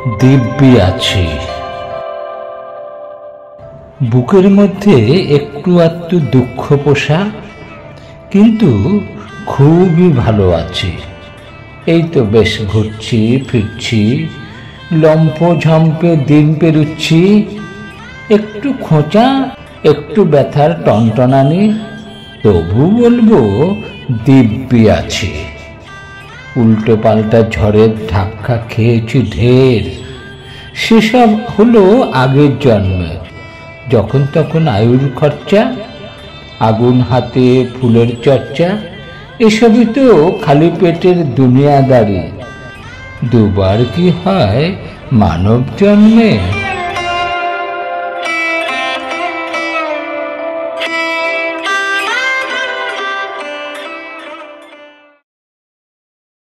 দিব্যি আছি। বুকের মধ্যে একটু আধটু দুঃখ পোষা, কিন্তু খুবই ভালো আছি। এই তো বেশ ঘুরছি ফিরছি, লম্ফ ঝম্পে দিন পেরুচ্ছি। একটু খোঁচা, একটু ব্যথার টনটনানি, তবু বলবো দিব্যি আছি। উল্টো পাল্টা ঝড়ের ধাক্কা খেয়েছি ঢের, সেসব হলো আগের জন্মে, যখন তখন আয়ুর খরচা, আগুন হাতে ফুলের চর্চা, এসবই তো খালি পেটের দুনিয়াদারি। দুবার কি হয় মানব জন্মে?